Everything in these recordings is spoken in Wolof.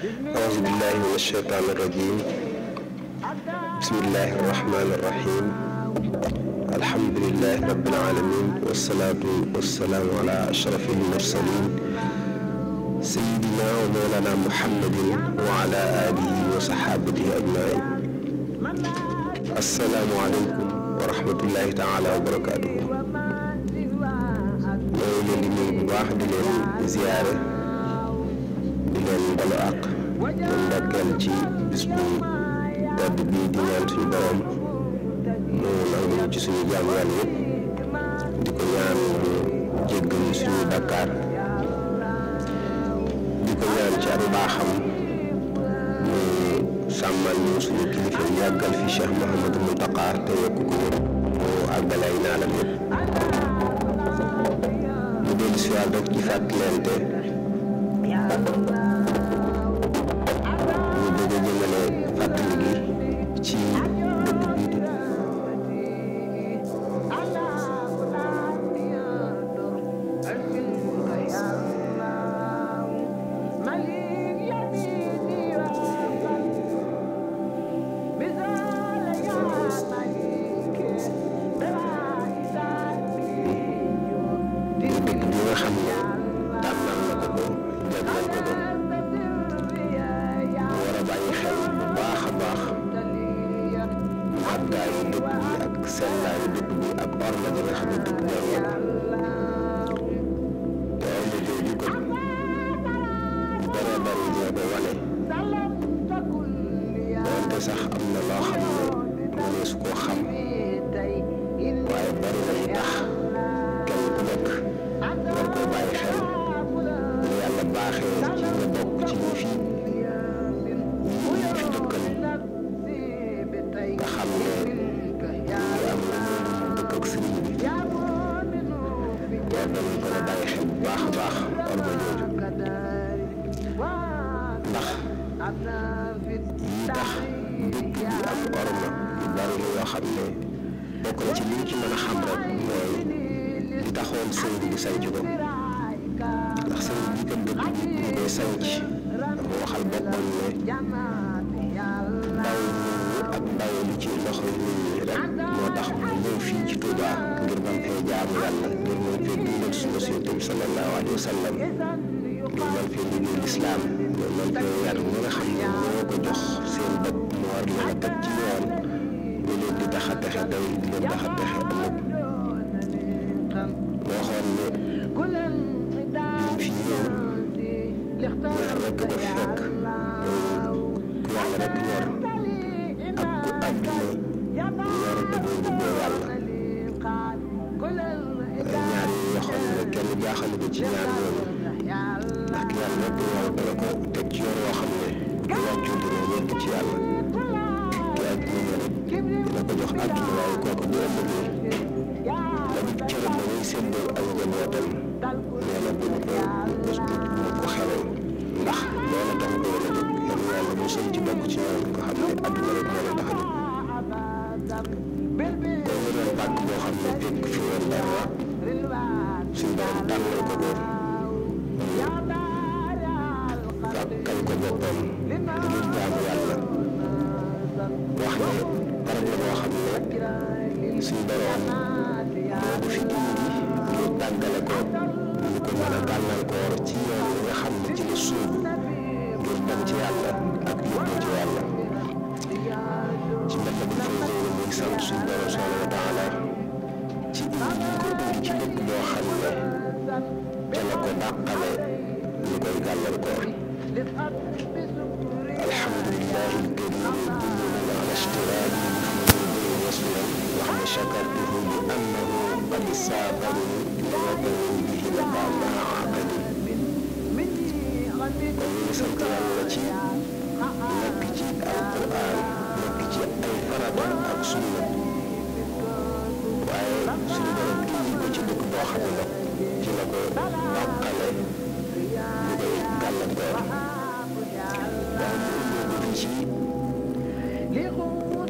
أعوذ بالله من الشيطان الرجيم. بسم الله الرحمن الرحيم. الحمد لله رب العالمين، والصلاة والسلام على أشرف المرسلين سيدنا ومولانا محمد وعلى آله وصحابته أجمعين. السلام عليكم ورحمة الله تعالى وبركاته. ñoo leen di nuyu bu baax di leen ziyaare di leen balu àq di ndokkeel ci bis bu tedd bii di ñaan suñu borom mu nangu ci suñu jaam yàlla yëpp di ko ñaan mu jéggal suñu bakkaar di ko ñaan ci ak mbaaxam mu sàmmal ñu suñu kilifa yàggal fi Cheikh Mouhamadou Mountakha te yokk ko mu àggale ay naalam yëpp. mu dellu si waat rek ci fàttalante ñu bëgg a jëmale fàttali gi ci dëkk bii di màggaayu dëkk bi ak sellaayu dëkk bi ak orma bi nga xam ne dëkk bi am na te orma jooju ko bari ñoo ko wane donte sax am na loo xam ne mënees koo xam waaye bari na lu tax kenn ku nekk war koo bàyyi xel bu yàlla baaxee ci nga bokk ci ñi fi dëkkal nga xam ne ñu am na dëkk ak sëriñ bi war nañu ko bàyyi xel bu baax a baax orma jooju ndax yi tax dëkk bi am orma yu bari la yoo xam ne bokk na ci li ñu ci mën a xam rek mooy li taxoon sëriñ bi sanc ko ndax sëriñ bi kat dëkk bi ñu koy sanc dafa waxal boppam ne ndaw li ci loxo nit ñi rek moo tax mu ñëw fii ci Touba ngir mën fee jaamu yàlla ngir mën fee dundal sunna Yonent bi sallallahu alayhi wa sallam ngir mën fee liggéey lislaam ngir mën fee yar ñi nga xam ne ñoo ko jox seen bopp mu war leen a teg ci yoon ñu leen di tax a texe day di leen tax a texe ëllëg moo xool ne biñ fi ñëw ñaar rek ko fi fekk ku yàlla rek ñor ak ku àdduna ñor dëggoo bëggoo yàlla ñaar yi waxoon ne kenn jaaxalu ko ci ñaar yooyu ndax ki yàlla rek ñor dana ko teg ci yoon woo xam ne du wàccu dina yegg ci yàlla ki àdduna ñor dina ko jox àdduna waaye kooku bu ëllëgee la di cëram la muy séddoo ak njabootam nee na bu ko xelal ndax loola tax ko wala jóg yàlla mosal ci bokk ci ñoom nga xam ne àdduna rek moo leen tax a jóg boobu doon pàcc boo xam ne dégg fi woon dara suñu borom tànnal ko ko fàkkal ko boppam ngir jaamu yàlla wax ne barab la boo xam ne suñu borom moo ko fi indi ngir tàggale ko ñu ko mën a tànnal ko ci yoon yi nga xam ne ci la suubu ngir dem ci yàlla ak yóbbu ci yàlla ci mbedd bi fay ñëw muy sant suñu borom subhanahu wa taala ci indi ko indi ci dëkk boo xam ne ca la ko dàqale ñu koy gàllankoor alhamdulillahi alkarim dullana ala ishtiraari bi waslan wax ne chakartuhu li annahu qad saabani li wadarin bihi laqama abadi kon ñu ngi sant yàlla ci nekk ci alquran nekk ci ay farata ak sunna waaye suñu borom indi ko ci dëkk boo xam ne nag ci la ko dàqale ñu koy gàllankoor waaye mu indi ko ci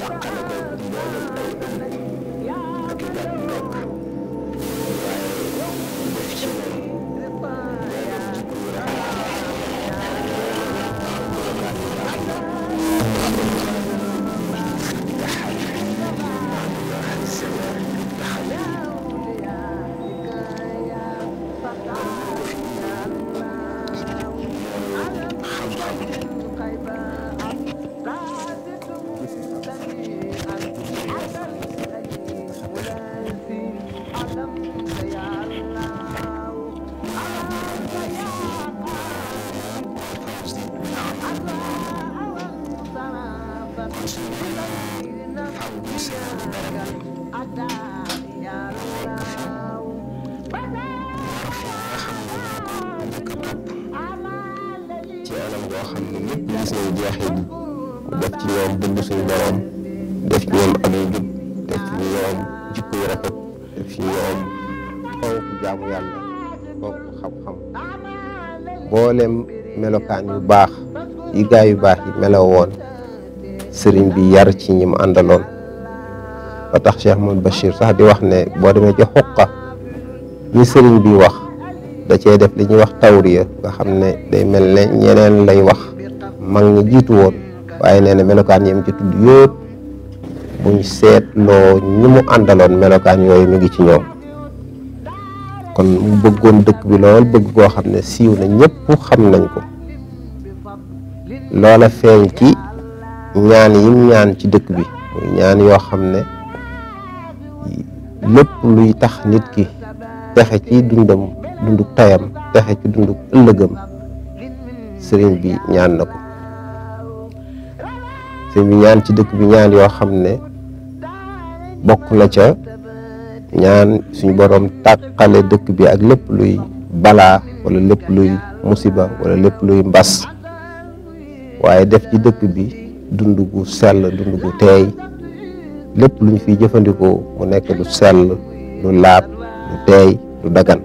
dàqale ko mboolem ay ëmb ak i gàtt ndokk waaye def ci moom mboolem jikko yu rafet seen barab mu bokk fi xaraf yi nga xam ne ñoo ko njëkk a topp ci anam goo xam ne lépp gis nañ jeexit mu def ci ñoom bëgg suñu borom def ci ñoom ak njub def ci ñoom jikko yu rafet def ci ñoom fonk jaamu yàlla fonk xam-xam mboolem melokaan yu baax yi gaa yu baax yi meloo woon sëriñ bi yar ci ñi mu àndaloon ba tax Cheikh Mouhamed Bachir sax di wax ne boo demee ci xuqa ñi sëriñ bi wax da cee def li ñuy wax tawriya nga xam ne day mel ne ñeneen lay wax mag ñi jiitu woon waaye nee na melokaan yi mu ci tudd yëpp buñ seetloo ñi mu àndaloon melokaan yooyu mi ngi ci ñoom kon mu bëggoon dëkk bi lool bëgg koo xam ne siiw na ñëpp xam nañ ko loola feeñ ci ñaan yim ñaan ci dëkk bi muy ñaan yoo xam ne lépp luy tax nit ki texe ci dundam dunduk tayam texe ci dunduk ëllëgam sëriñ bi ñaan na ko sëriñ bi ñaan ci dëkk bi ñaan yoo xam ne bokk na ca ñaan suñu borom tàqale dëkk bi ak lépp luy balaa wala lépp luy musiba wala lépp luy mbas waaye def ci dëkk bi dund gu sell dund gu teey lépp luñ fiy jëfandikoo mu nekk lu sell lu laab lu teey lu dagan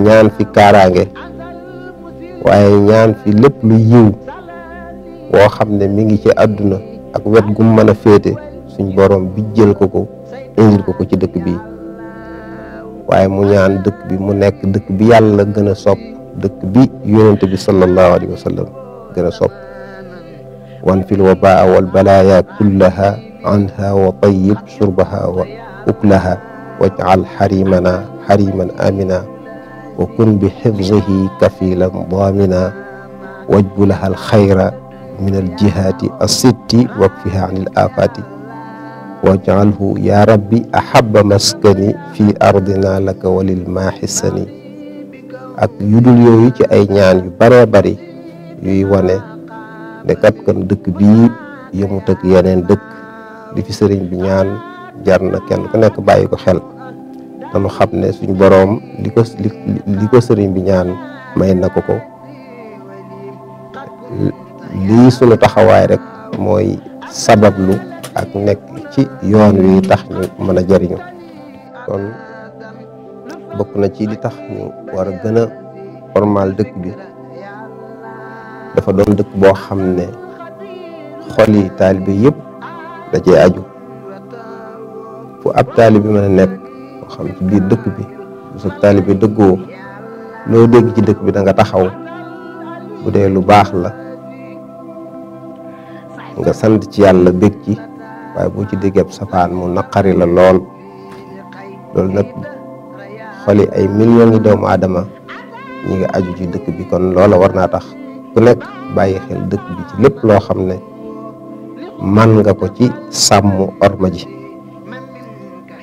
ñaan fi kaaraange waaye ñaan fi lépp lu yiw woo xam ne mi ngi ci àdduna ak wet gu mu mën a féete suñ borom bi jël ko indil ko ci dëkk bi waaye mu ñaan dëkk bi mu nekk dëkk bi yàlla gën a sopp dëkk bi yonente bi sallallahu alayhi wa sallam gën a sopp wan fil wabaa wal balaaya kullaha anha wa tayyib shurbaha wa uklaha waj'al xarimana xariman amina wa kun bi xifzihi kafilan daamina wajbulaha alxayra min aljihati assitti wakfiha an il afati waj'alhu ya rabbi ahabba maskani fi ardina laka walil maaxisani ak yudul yooyu ci ay ñaan yu baree bari yuy wane ne kat kon dëkk bii yëmut ak yeneen dëkk di fi sëriñ bi ñaan jar na kenn ku nekk bàyyi ko xel dañu xam ne suñ boroom li ko sëriñ bi ñaan may na ko lii sunu taxawaay rek mooy sabablu ak nekk ci yoon wi tax ñu mën a jariñu kon bokk na ci li tax ñu war a gën a formal dëkk bi dafa doon dëkk boo xam ne xoli taalibe yëpp da cee aju fu ab taalibe mën a nekk moo xam ci biir dëkk bi bu sa taalibe dëggoo loo dégg ci dëkk bi da nga taxaw bu dee lu baax la nga sant ci yàlla bég ci waaye boo ci déggee safaan mu naqari la lool loolu nag xoli ay millions yi doomu aadama ñi nga aju ci dëkk bi kon loola war naa tax ku nekk bàyyi xel dëkk bi ci lépp loo xam ne man nga ko ci sàmm orma ji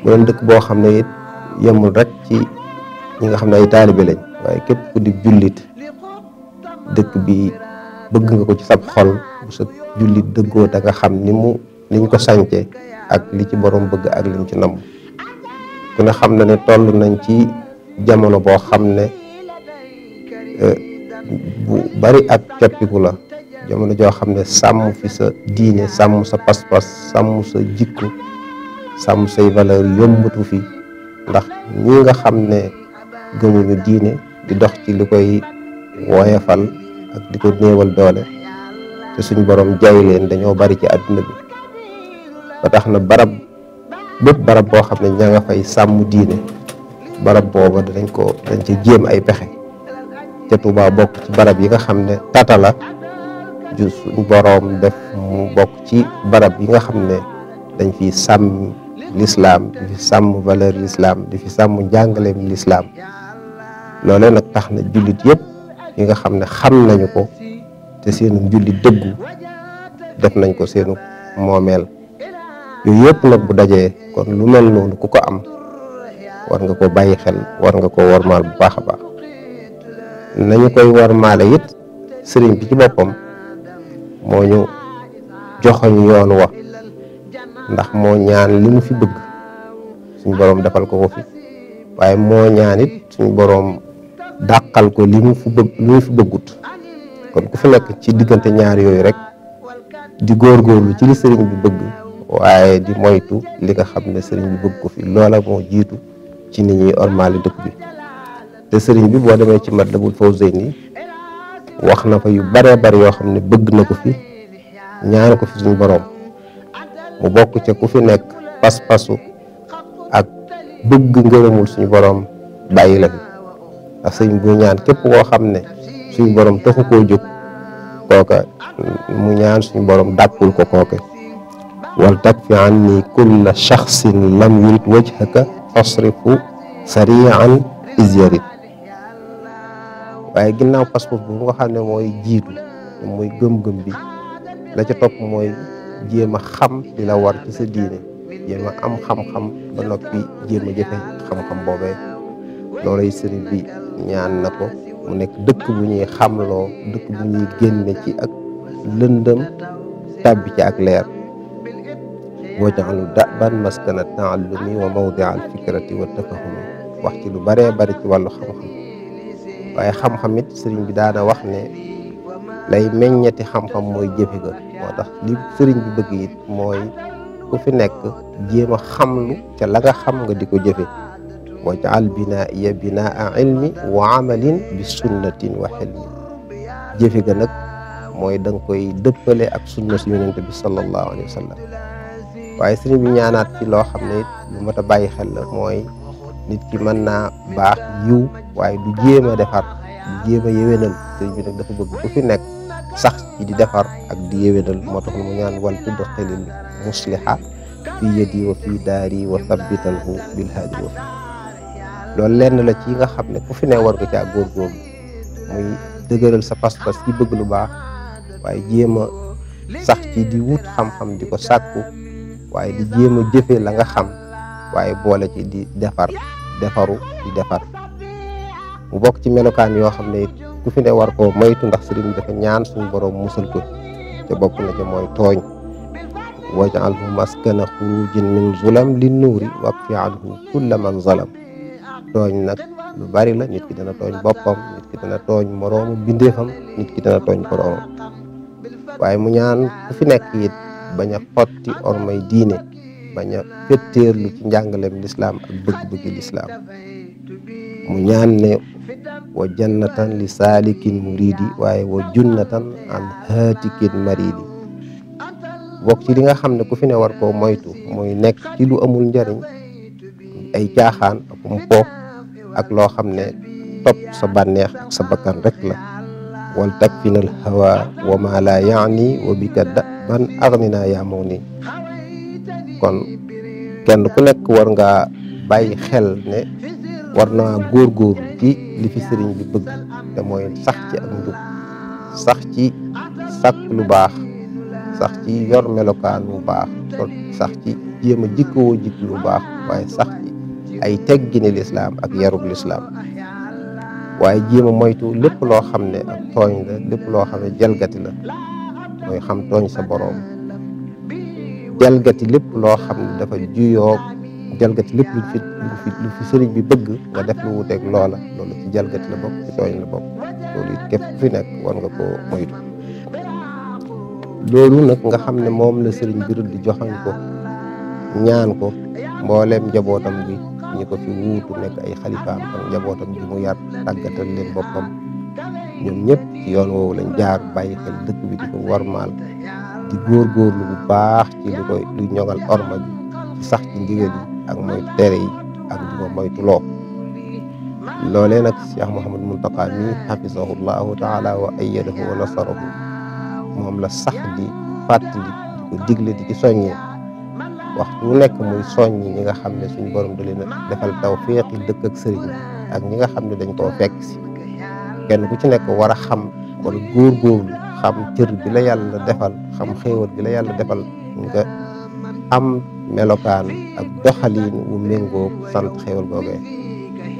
mu doon dëkk boo xam ne it yemul rek ci ñi nga xam ne ay taalibe lañ waaye képp ku di jullit dëkk bi bëgg nga ko ci sab xol bu sa jullit dëggoo da nga xam niñ ko sànce ak li ci borom bëgg ak lim ci namm ku ne xam na ne toll nañ ci jamono boo xam ne bu bari ak coppiku la jamono joo xam ne sàmm fi sa diine sàmm sa pas-pas sàmm sa jikko sàmm say valeur yombatu fi ndax ñi nga xam ne gëmuñu diine di dox ci li koy woyefal ak di ko néewal doole te suñ borom jaay leen dañoo bari ci àdduna bi ba tax na bépp barab boo xam ne ña nga fay sàmm diine barab booba dañ ci jéem ay pexe ca Tuuba bokk ci barab yi nga xam ne tata la ju suñ boroom def mu bokk ci barab yi nga xam ne dañ fi sàmm l'islam di fi sàmm valeur l'islam di fi sàmm njàngaleem l'islam loolee nag tax na jullit yëpp yi nga xam ne xam nañu ko te seenu jullit dëggu def nañ ko seenu moomeel yooyu yëpp nag bu dajee kon lu mel noonu ku ko am war nga ko bàyyi xel war nga ko wormaal bu baax a baax nañu koy wormaale it sëriñ bi ci boppam moo ñu joxoñ yoon wa ndax moo ñaan li mu fi bëgg suñu boroom defal ko fi waaye moo ñaan it suñu boroom dàqal ko li mu fi bëggut kon ku fi nekk ci diggante ñaar yooyu rek di góorgóorlu ci li sëriñ bi bëgg waaye di moytu li nga xam ne sëriñ bi bëgg ko fi loola moo jiitu ci nit ñuy ormaali dëkk bi te sëriñ bi boo demee ci Matlabul Fawzayni wax na fa yu baree bari yoo xam ne bëgg na ko fi ñaan ko fi suñu boroom mu bokk ca ku fi nekk pas-pasu ak bëgg ngërëmul suñu boroom bàyyi la fi ndax sëriñ bu ñaan képp koo xam ne suñu boroom taxu koo jóg kooka mu ñaan suñu boroom dàkkul ko kooke wal takfi anni kulla shaxsin lam yurid wajhaka fasrifu sari'an izyarid waaye ginnaaw pas-pas bu nga xam ne mooy jiitu mooy gëm-gëm bi la ca topp mooy jéem a xam li la war ci sa diine jéem a am xam-xam ba noppi jéem a jëfe xam-xam boobee loolay sëriñ bi ñaan na ko mu nekk dëkk bu ñuy xamloo dëkk bu ñuy génne ci ak lëndëm tàbbi ci ak leer waj'alu da'ban maskana ta'allumi wa mawdi'a al-fikrati wa tafahumi wax ci lu baree bari ci wàllu xam-xam waaye xam-xam it sëriñ bi daana wax ne lay meññeti xam-xam mooy jëfe ga moo tax li sëriñ bi bëgg it mooy ku fi nekk jéem a xamlu ca la nga xam nga di ko jëfe waj'al binaa'iya binaa'a ilmi wa amalin bi sunnatin wa hilmi jëfe ga nag mooy da nga koy dëppale ak sunna si yonente bi sallallahu alayhi wa sallam waaye sëriñ bi ñaanaat ci loo xam ne it lu mat a bàyyi xel la mooy nit ki mën naa baax yiw waaye du jéem a defar du jéem a yéwénal sëriñ bi nag dafa bëgg ku fi nekk sax ci di defar ak di yéwénal moo tax mu ñaan wal tudxilil musliha fi yadi wa fi daari wa thabbitanhu bil haadi wa fi loolu lenn la ci nga xam ne ku fi ne war nga caa góorgóorlu muy dëgëral sa pas-pas ci bëgg lu baax waaye jéem a sax ci di wut xam-xam di ko sàkku waaye di jéem a jëfe la nga xam waaye boole ci di defaru di defar mu bokk ci melokaan yoo xam ne ku fi ne war koo moytu ndax sëriñ bi dafa ñaan suñu boroom musal ko te bokk na ca mooy tooñ waj'alhu maskana xurujin min zulam lin nuuri wakfi anhu kulla man zalam tooñ nag lu bari la nit ki dana tooñ boppam nit ki dana tooñ moroomu bindeefam nit ki dana tooñ boroomam waaye mu ñaan ku fi nekk it bañ a xotti ormay diine bañ a fetteerlu ci njàngaleem lislaam ak bëgg-bëggi lislaam mu ñaan ne wa jannatan li saalikin muridi waaye wa junnatan an haatikin maridi bokk ci li nga xam ne ku fi ne war koo moytu mooy nekk ci lu amul njariñ ay caaxaan ak po ak loo xam ne topp sa bànneex ak sa bakkan rek la wal takfinal hawa wa ma la yaani wa bika ban aghnina yaa mawni kon kenn ku nekk war nga bàyyi xel ne war naa góorgóorlu ci li fi sëriñ bi bëgg te mooy sax ci ak njub sax ci sàkk lu baax sax ci yor melokaan bu baax sax ci jéem a jikkoo jikk lu baax waaye sax ci ay teggini lislaam ak yarub lislaam waaye jéem a moytu lépp loo xam ne ak tooñ la lépp loo xam ne jalgati la mooy xam tooñ sa boroom jalgati lépp loo xam ne dafa juyoo jalgati lépp lu fi sëriñ bi bëgg nga def lu wuteeg loola loolu ci jalgati la bokk ci tooñ la bokk loolu it képp fi nekk war nga koo moytu loolu nag nga xam ne moom la sëriñ bi rëdd joxañ ko ñaan ko mbooleem njabootam bi ñi ko fi wuutu nekk ay xalifaam ak njabootam bi mu yar tàggatal leen boppam ñoom ñëpp ci yoon woowu lañ jaar bàyyi xel dëkk bi di ko warmaal di góorgóorlu bu baax ci luy ñoŋal orma bi ci sax ci ndigal yi ak moytu tere yi ak di ko moytu loo loolee nag Cheikh Mouhamadou Mountakha mi hafizahullahu taala wa ayyadahu wa nasarahu moom la sax di fàttali di ko digle di ci soññee waxtu wu nekk muy soññi ñi nga xam ne suñu borom da leen a defal tawfeexi dëkk ak sëriñ ak ñi nga xam ne dañ koo fekk si kenn ku ci nekk war a xam wala góorgóorlu xam cër bi la yàlla defal xam xéewal bi la yàlla defal nga am melokaan ak doxaliin wu méngoo sant xéewal googee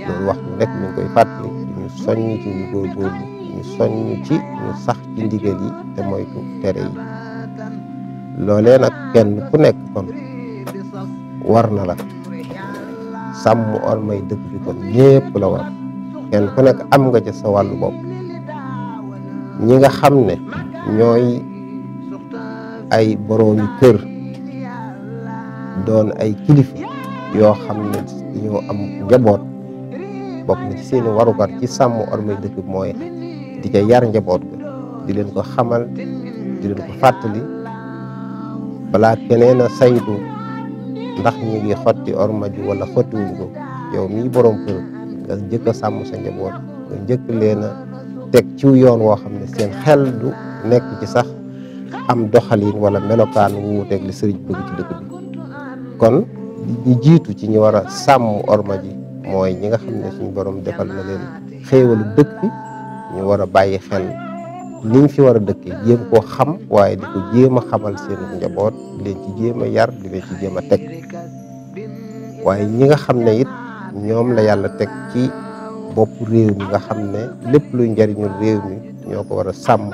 loolu waxtu nekk mi ngi koy fàttali ñu soññ ci ñu góorgóorlu ñu soññ ci ñu sax ci ndigal yi te moytu tere yi loolee nag kenn ku nekk kon war na la sàmm ormay dëkk bi kon ñépp la war kenn ku nekk am nga ca sa wàllu bopp ñi nga xam ne ñooy ay boroomi kër doon ay kilifa yoo xam ne dañoo am njaboot bokk na ci seeni warugar ci sàmm ormay dëkk bi mooy di ca yar njaboot ga di leen ko xamal di leen ko fàttali balaa keneen a saytu ndax ñu ngi xotti orma ji wala xottiwuñ ko yow mii borom kër nga njëkk a sàmm sa njaboot nga njëkk leen a teg ciw yoon woo xam ne seen xel du nekk ci sax am doxalin wala melokaan wu wuuteeg li sëriñ bëgg ci dëkk bi kon ñi jiitu ci ñi war a sàmm orma ji mooy ñi nga xam ne suñu borom defal na leen xéewalu dëkk bi ñu war a bàyyi xel niñ fi war a dëkkee jéem koo xam waaye di ko jéem a xamal seen njaboot di leen ci jéem a yar di leen ci jéem a teg waaye ñi nga xam ne it ñoom la yàlla teg ci bopp réew mi nga xam ne lépp luy njariñul réew mi ñoo ko war a sàmm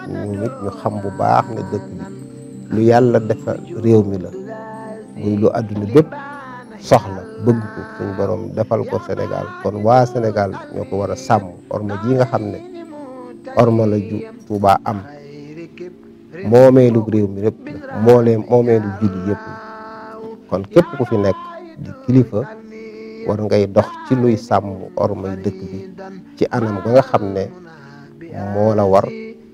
ñu nit ñu xam bu baax ne dëkk bi lu yàlla defal réew mi la muy lu àdduna bépp soxla bëgg ko suñ borom defal ko Sénégal kon waa Sénégal ñoo ko war a sàmm orma ji nga xam ne orma la ju Tuubaa am moomeelu réew mi lépp moomeelu julli yëpp kon képp ku fi nekk di kilifa war ngay dox ci luy sàmm ormay dëkk bi ci anam ga nga xam ne moo la war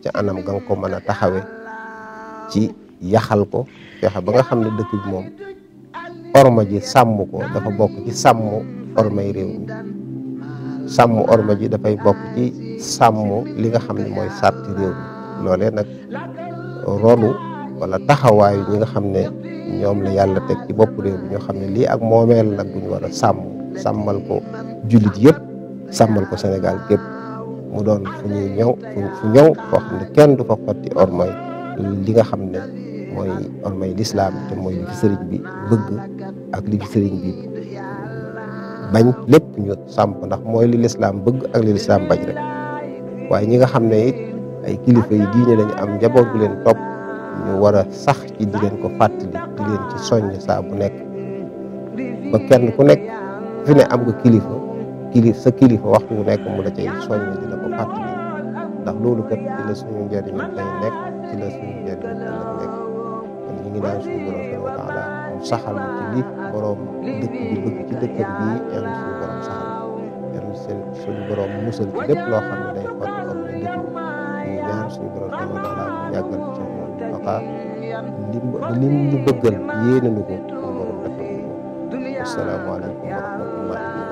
ci anam ga nga ko mën a taxawe ci yaxal ko fexe ba nga xam ne dëkk bi moom orma ji sàmm ko dafa bokk ci sàmm ormay réew mi sàmm orma ji dafay bokk ci sàmm li nga xam ne mooy sarti réew mi loolee nag rolu wala taxawaayu ñi nga xam ne ñoom la yàlla teg ci bopp réew mi ñoo xam ne lii ak moomeel nag bu ñu war a sàmmal ko jullit yëpp sàmmal ko Sénégal gépp mu doon fu ñëw foo xam ne kenn du fa xotti ormay li nga xam ne mooy ormay lislaam te mooy li fi sëriñ bi bëgg ak li fi sëriñ bi bañ lépp ñu sàmm ndax mooy li lislaam bëgg ak li lislaam bañ rek waaye ñi nga xam ne it ay kilifa yi diine lañu am njaboot bu leen topp ñu war a sax ci di leen ko fàttali di leen ci soññ saa bu nekk ba kenn ku nekk fi ne am nga sa kilifa waxtu bu nekk mu la cay soññ di la ko fàttali ndax loolu kat ci la suñu njëriñ day nekk ci la suñu njëriñ ëllëg nekk kon ñu ngi naan suñu borom subhanahu wa taala mu saxal ci li borom dëkk bi bëgg ci dëkkam bii yàlla suñu borom saxal yàlla suñu borom musal ci lépp loo xam ne day xotti kon ne dëkk bi ñu ñaan suñu borom subhanahu wa taala mu yàggal ci moom faqa lim ñu bëggal yéene nu ko suñu borom defal ko asalaamaaleykum wa rahmatullahi